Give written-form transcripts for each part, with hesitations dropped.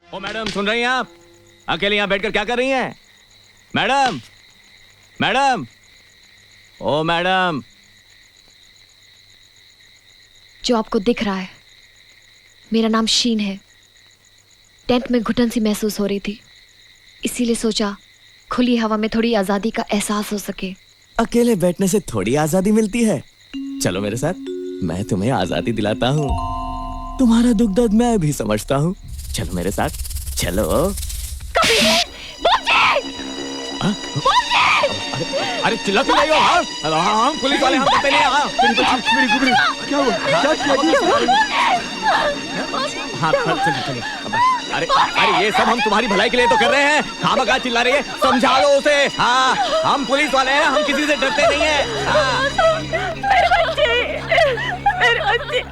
ओ madam, सुन रही हैं आप? अकेले यहाँ बैठकर क्या कर रही हैं? मैडम, मैडम, ओ मैडम। जो आपको दिख रहा है, मेरा नाम शीन है। टेंट में घुटन सी महसूस हो रही थी, इसीलिए सोचा खुली हवा में थोड़ी आजादी का एहसास हो सके। अकेले बैठने से थोड़ी आजादी मिलती है। चलो मेरे साथ, मैं तुम्हें आजादी दिलाता हूँ। तुम्हारा दुख दर्द मैं भी समझता हूँ। चलो मेरे साथ, चलो। अरे चिल्ला क्यों रही हो? हम पुलिस वाले, हम करते नहीं। क्या हुआ? क्या हाँ, चलिए। अरे ये सब हम तुम्हारी भलाई के लिए तो कर रहे हैं। खामखा चिल्ला रही है, समझा लो उसे। हाँ, हम पुलिस वाले हैं, हम किसी से डरते नहीं हैं। हाँ। मेरे बच्चे, मेरे बच्चे,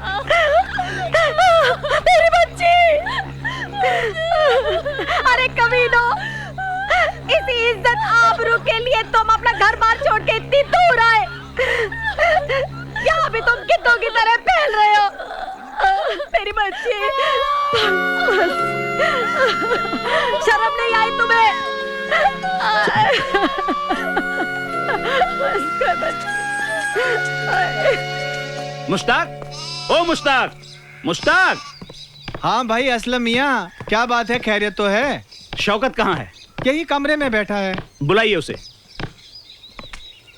मेरे बच्चे। अरे कमीनो, इसी इज्जत आबरू के लिए तुम अपना घर बार छोड़ के इतनी दूर आए। यहाँ भी तुम कितों की तरह फैल रहे हो। मेरी बच्ची, शर्म नहीं आई तुम्हें? मुश्ताक, ओ मुश्ताक, मुश्ताक। हाँ भाई असलम मियाँ, क्या बात है? खैरियत तो है? शौकत कहाँ है? यही कमरे में बैठा है। बुलाइए उसे।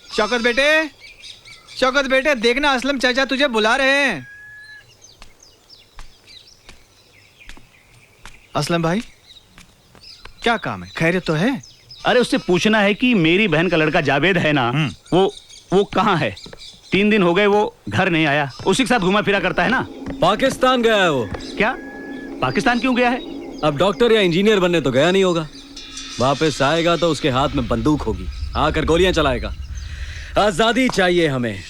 शौकत बेटे, शौकत बेटे, देखना असलम चाचा तुझे बुला रहे हैं। असलम भाई, क्या काम है? खैरियत तो है? अरे उससे पूछना है कि मेरी बहन का लड़का जावेद है ना, वो कहाँ है? 3 दिन हो गए वो घर नहीं आया। उसी के साथ घुमा फिरा करता है ना। पाकिस्तान गया है वो। क्या? पाकिस्तान क्यों गया है? अब डॉक्टर या इंजीनियर बनने तो गया नहीं होगा। वापस आएगा तो उसके हाथ में बंदूक होगी, आकर गोलियां चलाएगा। आजादी चाहिए हमें।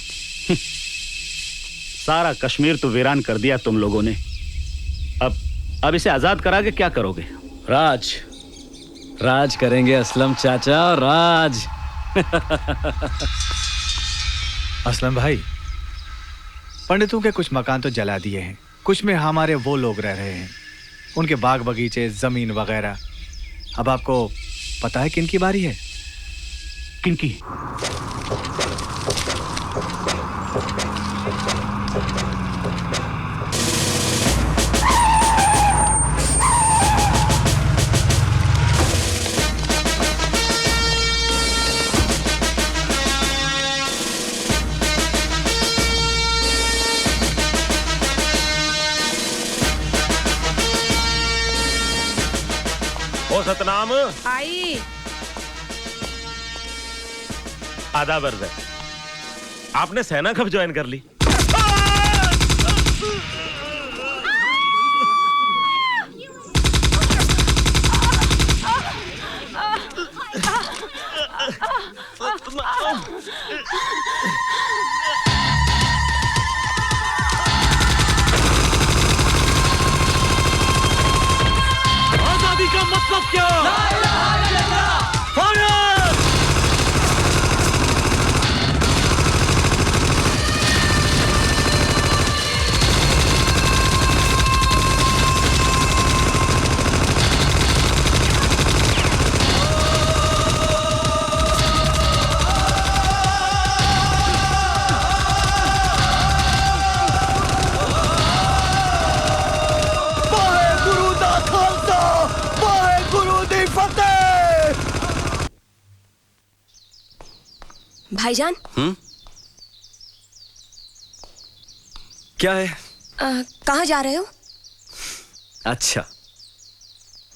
सारा कश्मीर तो वीरान कर दिया तुम लोगों ने। अब इसे आजाद करा के क्या करोगे? राज, राज करेंगे असलम चाचा, राज। असलम भाई, पंडितों के कुछ मकान तो जला दिए हैं, कुछ में हमारे वो लोग रह रहे हैं, उनके बाग बगीचे, जमीन वगैरह। अब आपको पता है किनकी बारी है? किनकी? ओ सतनाम, आई। आदाब अर्ज़ है। आपने सेना कब ज्वाइन कर ली? आजादी का मतलब क्या? भाईजान। क्या है? कहाँ जा रहे हो? अच्छा,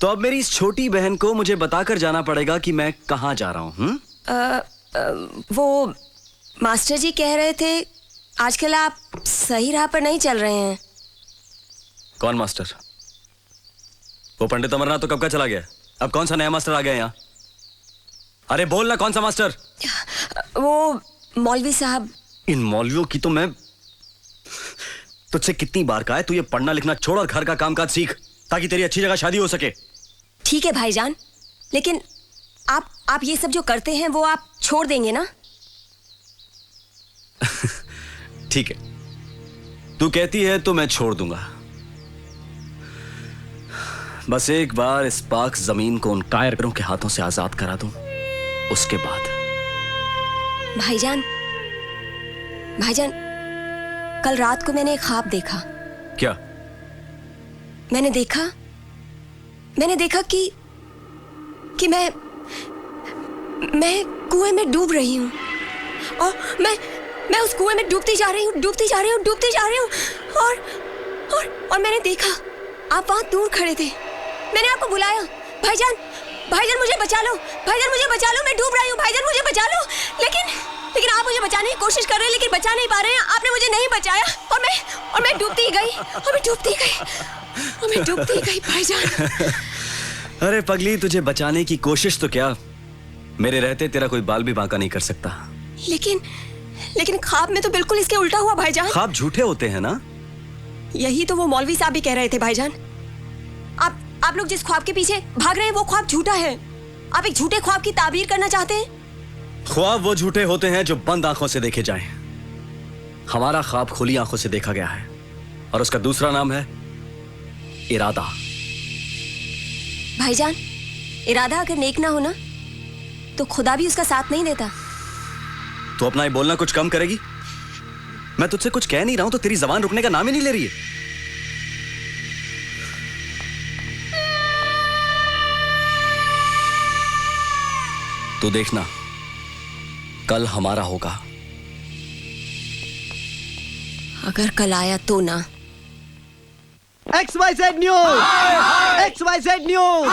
तो अब मेरी इस छोटी बहन को मुझे बताकर जाना पड़ेगा कि मैं कहाँ जा रहा हूँ। वो मास्टर जी कह रहे थे आजकल आप सही राह पर नहीं चल रहे हैं। कौन मास्टर? वो पंडित अमरनाथ तो कब का चला गया, अब कौन सा नया मास्टर आ गया यहाँ? अरे बोल ना, कौन सा मास्टर? वो मौलवी साहब। इन मौलवियों की तो मैं तुझसे कितनी बार कहा है, तू ये पढ़ना लिखना छोड़ और घर का कामकाज सीख, ताकि तेरी अच्छी जगह शादी हो सके। ठीक है भाईजान, लेकिन आप ये सब जो करते हैं वो आप छोड़ देंगे ना? ठीक है, तू कहती है तो मैं छोड़ दूंगा। बस एक बार इस पाक जमीन को उन कायरों के हाथों से आजाद करा दूं, उसके बाद। भाईजान, भाईजान, कल रात को मैंने एक ख्वाब देखा। क्या? मैंने देखा कि मैं कुएं में डूब रही हूँ और मैं उस कुएं में डूबती जा रही हूँ और मैंने देखा आप वहां दूर खड़े थे। मैंने आपको बुलाया, भाईजान, भाईजान मुझे बचा लो, भाईजान मुझे बचा लो, मैं डूब रही हूँ, भाईजान मुझे बचा लो। लेकिन आप मुझे बचाने की कोशिश कर रहे हैं लेकिन बचा नहीं पा रहे हैं। आपने मुझे नहीं बचाया और मैं डूबती गई भाईजान। अरे पगली, तुझे बचाने की कोशिश तो क्या, मेरे रहते तेरा कोई बाल भी बांका नहीं कर सकता। लेकिन ख्वाब में तो बिल्कुल इसके उल्टा हुआ भाईजान। ख्वाब झूठे होते हैं ना? यही तो वो मौलवी साहब भी कह रहे थे भाईजान। आप लोग जिस ख्वाब के पीछे भाग रहे हैं वो ख्वाब झूठा है। आप एक झूठे ख्वाब की ताबीर करना चाहते हैं। ख्वाब वो झूठे होते हैं जो बंद आंखों से देखे जाएं। हमारा ख्वाब खुली आंखों से देखा गया है और उसका दूसरा नाम है इरादा। भाईजान, इरादा अगर नेक ना हो ना तो खुदा भी उसका साथ नहीं देता। तो अपना ये बोलना कुछ कम करेगी? मैं तुझसे कुछ कह नहीं रहा हूं तो तेरी जबान रुकने का नाम ही नहीं ले रही है। तो देखना, कल हमारा होगा। अगर कल आया तो ना। XYZ न्यूज, XYZ न्यूज,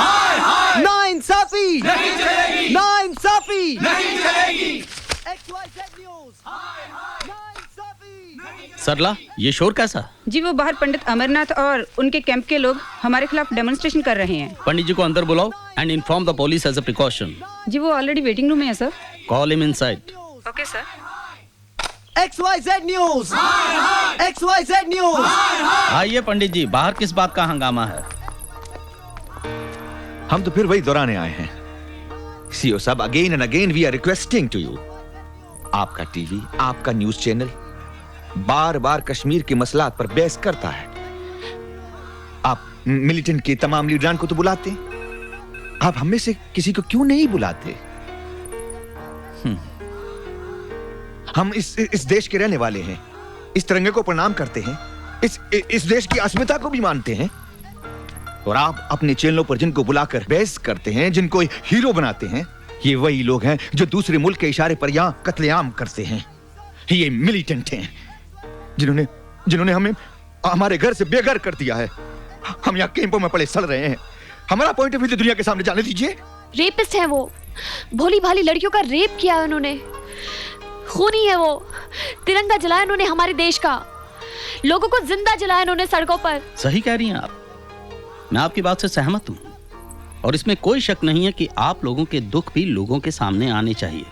नाइंसाफी नहीं चलेगी, नाइंसाफी नहीं चलेगी। XYZ न्यूज, नाइंसाफी। सरला, ये शोर कैसा? जी वो बाहर पंडित अमरनाथ और उनके कैंप के लोग हमारे खिलाफ डेमोन्स्ट्रेशन कर रहे हैं। पंडित जी को अंदर बुलाओ and inform the police as a precaution. जी वो ऑलरेडी वेटिंग रूम में है sir. Call him inside. Okay sir. XYZ news, XYZ news. आइए पंडित जी, बाहर किस बात का हंगामा है? हम तो फिर वही दोहराने आए हैं। सीओ साहब, again and again we are requesting to you. आपका टीवी, आपका न्यूज चैनल बार बार कश्मीर के मसलात पर बहस करता है। आप मिलिटेंट के तमाम लीडरान को तो बुलाते, आप हम में से किसी को क्यों नहीं बुलाते? हम इस देश के रहने वाले हैं, इस तिरंगे को प्रणाम करते हैं, इस देश की अस्मिता को भी मानते हैं। और आप अपने चैनलों पर जिनको बुलाकर बहस करते हैं, जिनको हीरो बनाते हैं, ये वही लोग हैं जो दूसरे मुल्क के इशारे पर यहां कत्लेआम करते हैं। ये मिलिटेंट हैं जिन्होंने हमें हमारे घर से बेघर कर दिया है। हम यहाँ कैंपों में पड़े सड़ रहे हैं। हमारा पॉइंट ऑफ व्यू दुनिया के सामने जाने दीजिए। रेपिस्ट है वो, भोली भाली लड़कियों का रेप किया है उन्होंने, खूनी है वो। तिरंगा जलाया उन्होंने हमारे देश का, लोगों को जिंदा जलाया उन्होंने सड़कों पर। सही कह रही हैं आप, मैं आपकी बात से सहमत हूं और इसमें कोई शक नहीं है कि आप लोगों के दुख भी लोगों के सामने आने चाहिए।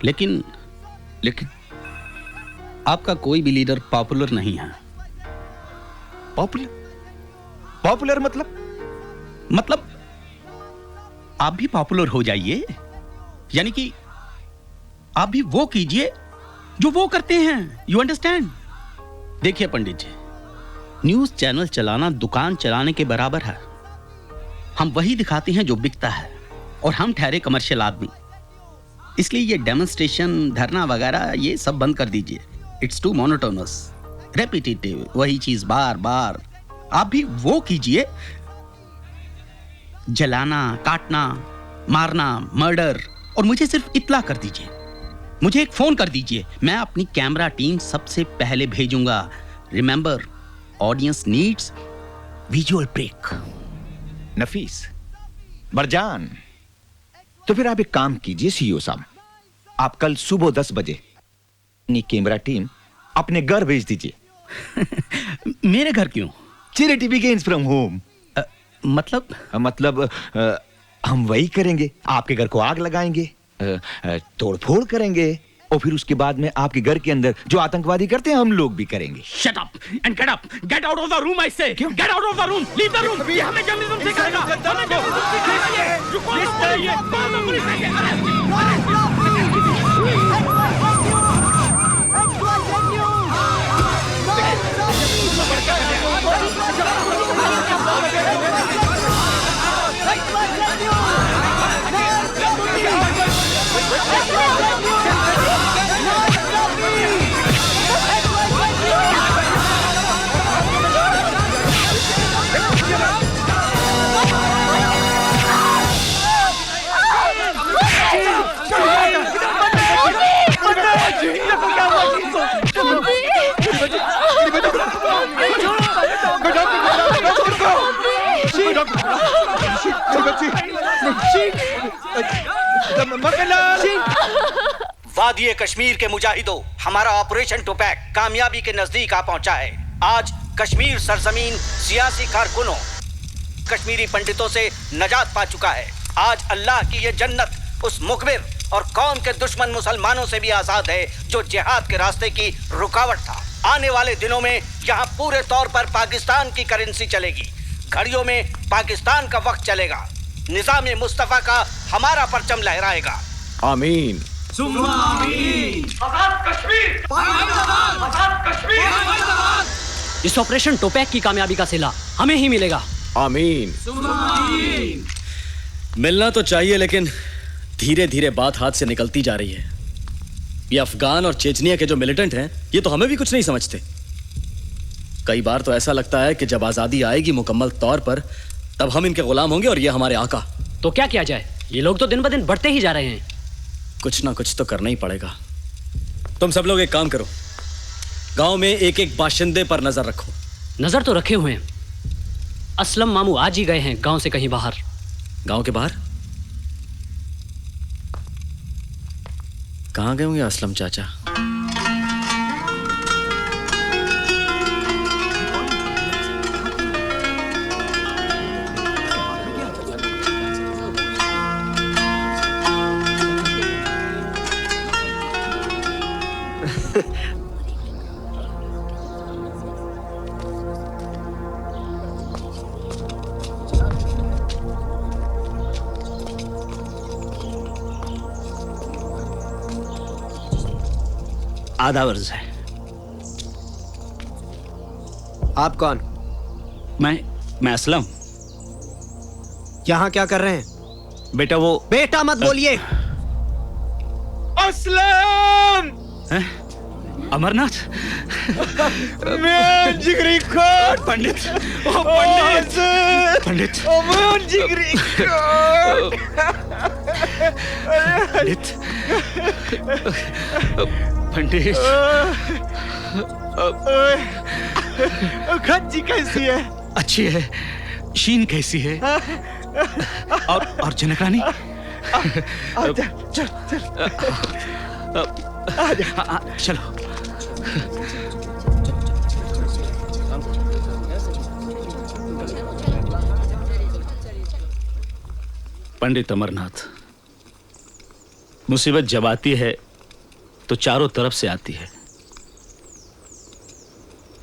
लेकिन आपका कोई भी लीडर पॉपुलर नहीं है। पॉपुलर मतलब आप भी पॉपुलर हो जाइए, यानी कि आप भी वो कीजिए जो वो करते हैं। You understand? देखिए पंडित जी, न्यूज चैनल चलाना दुकान चलाने के बराबर है। हम वही दिखाते हैं जो बिकता है और हम ठहरे कमर्शियल आदमी। इसलिए ये डेमोन्स्ट्रेशन, धरना वगैरह ये सब बंद कर दीजिए। इट्स टू मोनोटोनस, रेपिटेटिव, वही चीज बार बार। आप भी वो कीजिए, जलाना, काटना, मारना, मर्डर, और मुझे सिर्फ इत्तला कर दीजिए। मुझे एक फोन कर दीजिए, मैं अपनी कैमरा टीम सबसे पहले भेजूंगा। Remember, audience needs visual break. Nafees, Barjan, तो फिर आप एक काम कीजिए सीईओ साहब, आप कल सुबह 10 बजे अपनी कैमरा टीम अपने घर भेज दीजिए। मेरे घर क्यों? Charity begins from home. मतलब हम वही करेंगे, आपके घर को आग लगाएंगे, तोड़फोड़ करेंगे और फिर उसके बाद में आपके घर के अंदर जो आतंकवादी करते हैं हम लोग भी करेंगे। Shut up and get up, get out of the room I say. Get out of the room, leave the room. ये हमें जर्नलिज्म सिखाएगा, हमें जर्नलिज्म सिखाएगा। रुको, ये call the police. XYZ news. वादिये कश्मीर के मुजाहिदों, हमारा ऑपरेशन टोपैक कामयाबी के नजदीक आ पहुंचा है। आज कश्मीर सरजमीन सियासी कारकुनों, कश्मीरी पंडितों से नजात पा चुका है। आज अल्लाह की ये जन्नत उस मुखबिर और कौम के दुश्मन मुसलमानों से भी आजाद है जो जिहाद के रास्ते की रुकावट था। आने वाले दिनों में यहाँ पूरे तौर पर पाकिस्तान की करेंसी चलेगी, घड़ियों में पाकिस्तान का वक्त चलेगा, निजाम मुस्तफा का हमारा परचम लहराएगा। आमीन। इस ऑपरेशन टोपैक की कामयाबी का सिला हमें ही मिलेगा। आमीन। मिलना तो चाहिए, लेकिन धीरे धीरे बात हाथ से निकलती जा रही है। ये अफगान और चेचनिया के जो मिलिटेंट हैं, ये तो हमें भी कुछ नहीं समझते। कई बार तो ऐसा लगता है कि जब आजादी आएगी मुकम्मल तौर पर, तब हम इनके गुलाम होंगे और ये हमारे आका। तो क्या किया जाए? ये लोग तो दिन ब दिन बढ़ते ही जा रहे हैं। कुछ ना कुछ तो करना ही पड़ेगा। तुम सब लोग एक काम करो, गांव में एक एक बाशिंदे पर नजर रखो। नजर तो रखे हुए हैं। असलम मामू आज ही गए हैं गांव से कहीं बाहर। गांव के बाहर? कहां गए होंगे असलम चाचा? आधा वर्ष है। आप कौन? मैं असलम। यहाँ क्या कर रहे हैं? बेटा वो बेटा मत बोलिए। असलम! अमरनाथ, मैं जिगरी खोट पंडित, ओ पंडित, पंडित, मैं जिगरी खोट पंडित, पंडित। खच्ची कैसी है? अच्छी है। शीन कैसी है? और जनक रानी? चलो। पंडित अमरनाथ, मुसीबत जब आती है तो चारों तरफ से आती है।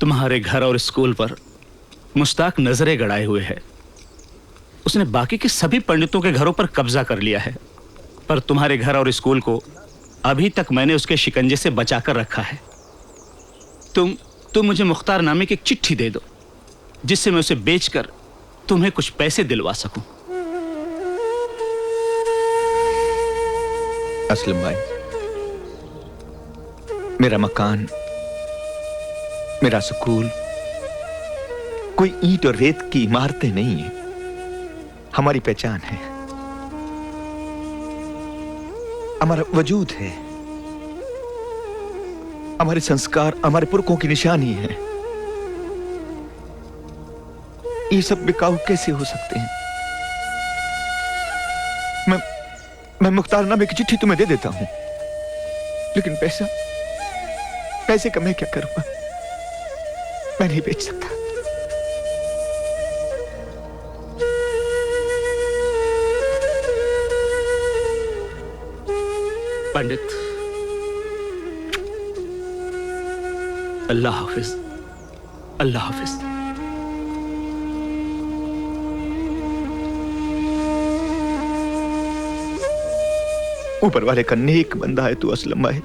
तुम्हारे घर और स्कूल पर मुश्ताक नजरें गड़ाए हुए है। उसने बाकी के सभी पंडितों के घरों पर कब्जा कर लिया है, पर तुम्हारे घर और स्कूल को अभी तक मैंने उसके शिकंजे से बचाकर रखा है। तुम मुझे मुख्तार नामे की एक चिट्ठी दे दो, जिससे मैं उसे बेचकर तुम्हें कुछ पैसे दिलवा सकूं। असलम भाई, मेरा मकान, मेरा स्कूल कोई ईंट और रेत की इमारतें नहीं है। हमारी पहचान है, हमारा वजूद है, हमारे संस्कार, हमारे पुरखों की निशानी है। ये सब बिकाऊ कैसे हो सकते हैं? मैं मुख्तारनामे की चिट्ठी तुम्हें दे देता हूं, लेकिन पैसे का मैं क्या करूंगा? मैं नहीं बेच सकता। पंडित, अल्लाह हाफिज, अल्लाह हाफिज। ऊपर वाले का नेक बंदा है तू असलम भाई।